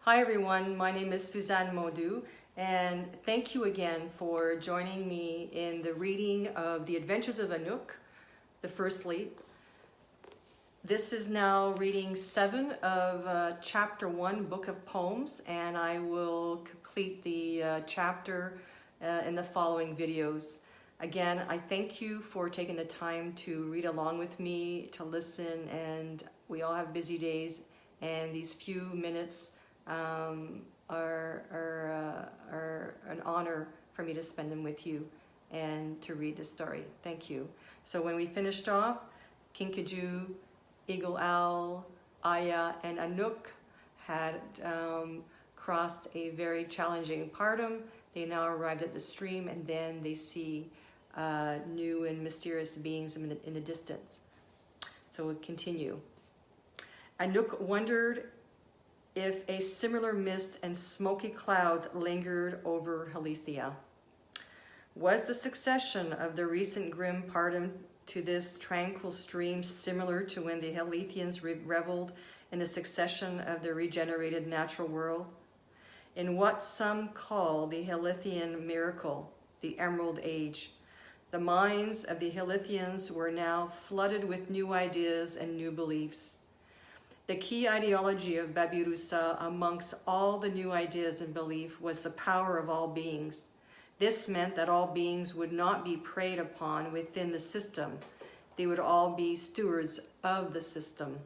Hi everyone, my name is Suzanne Modu, and thank you again for joining me in the reading of The Adventures of Anuk, the first leap. This is now reading 7 of Chapter 1, Book of Poems, and I will complete the chapter in the following videos. Again, I thank you for taking the time to read along with me, to listen, and we all have busy days, and these few minutes are an honor for me to spend them with you and to read the story. Thank you. So when we finished off, Kinkajou, Eagle Owl, Aya, and Anuk had crossed a very challenging partum. They now arrived at the stream, and then they see new and mysterious beings in the distance. So we'll continue. Anuk wondered if a similar mist and smoky clouds lingered over Halethia. Was the succession of the recent grim partum to this tranquil stream similar to when the Halethians reveled in the succession of the regenerated natural world? In what some call the Halethian miracle, the Emerald Age, the minds of the Halethians were now flooded with new ideas and new beliefs. The key ideology of Babirusa amongst all the new ideas and belief was the power of all beings. This meant that all beings would not be preyed upon within the system. They would all be stewards of the system.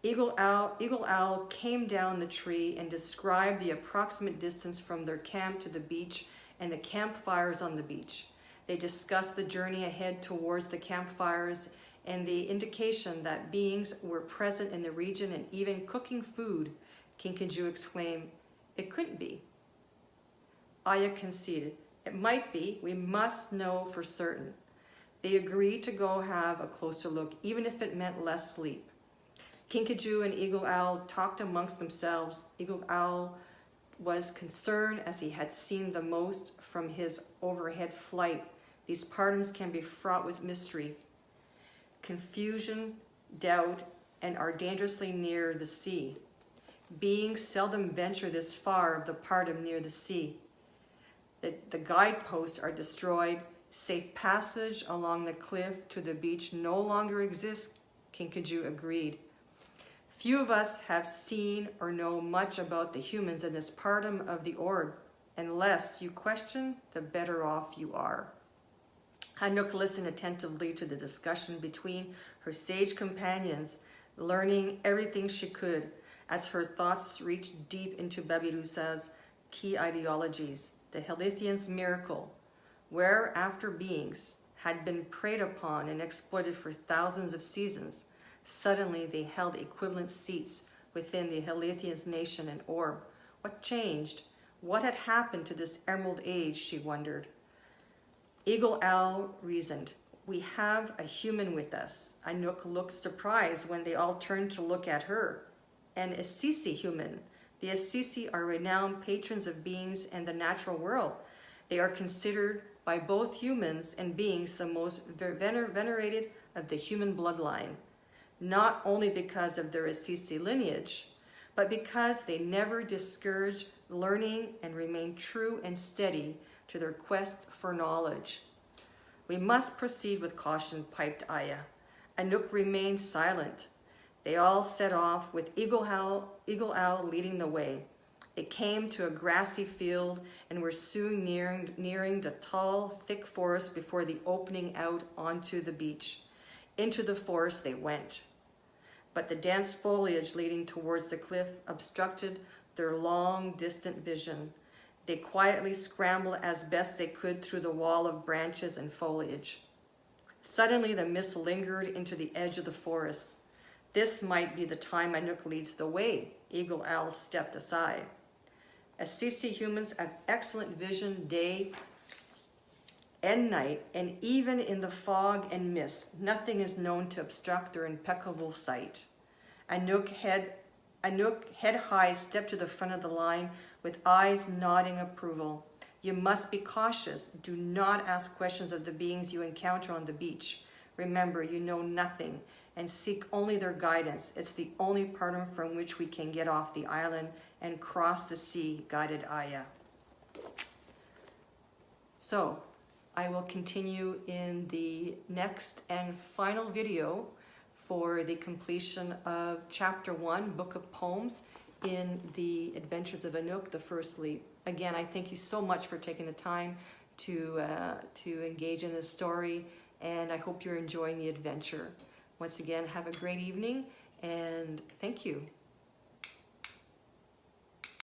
Eagle Owl came down the tree and described the approximate distance from their camp to the beach and the campfires on the beach. They discussed the journey ahead towards the campfires and the indication that beings were present in the region and even cooking food. Kinkajou exclaimed, "It couldn't be." Aya conceded, "It might be. We must know for certain." They agreed to go have a closer look, even if it meant less sleep. Kinkajou and Eagle Owl talked amongst themselves. Eagle Owl was concerned as he had seen the most from his overhead flight. These partums can be fraught with mystery, confusion, doubt, and are dangerously near the sea. Beings seldom venture this far of the partum near the sea. The guideposts are destroyed. Safe passage along the cliff to the beach no longer exists, Kinkajou agreed. Few of us have seen or know much about the humans in this partum of the orb. Unless you question, the better off you are. Anuk listened attentively to the discussion between her sage companions, learning everything she could as her thoughts reached deep into Babirusa's key ideologies. The Halethians' miracle, where after beings had been preyed upon and exploited for thousands of seasons, suddenly they held equivalent seats within the Halethians' nation and orb. What changed? What had happened to this Emerald Age, she wondered. Eagle Owl reasoned, "We have a human with us." Anuk looked surprised when they all turned to look at her. An Assisi human. The Assisi are renowned patrons of beings and the natural world. They are considered by both humans and beings the most venerated of the human bloodline, not only because of their Assisi lineage, but because they never discourage learning and remain true and steady to their quest for knowledge. "We must proceed with caution," piped Aya. Anuk remained silent. They all set off with Eagle Owl leading the way. They came to a grassy field and were soon nearing the tall, thick forest before the opening out onto the beach. Into the forest they went. But the dense foliage leading towards the cliff obstructed their long, distant vision. They quietly scrambled as best they could through the wall of branches and foliage. Suddenly the mist lingered into the edge of the forest. This might be the time Anuk leads the way. Eagle Owl stepped aside. Assisi humans have excellent vision day and night, and even in the fog and mist, nothing is known to obstruct their impeccable sight. Anuk head high stepped to the front of the line with eyes nodding approval. "You must be cautious. Do not ask questions of the beings you encounter on the beach. Remember, you know nothing, and seek only their guidance. It's the only partner from which we can get off the island and cross the sea, guided Aya. So, I will continue in the next and final video for the completion of Chapter 1, Book of Poems, in The Adventures of Anuk, the First Leap. Again, I thank you so much for taking the time to engage in this story, and I hope you're enjoying the adventure. Once again, have a great evening, and thank you.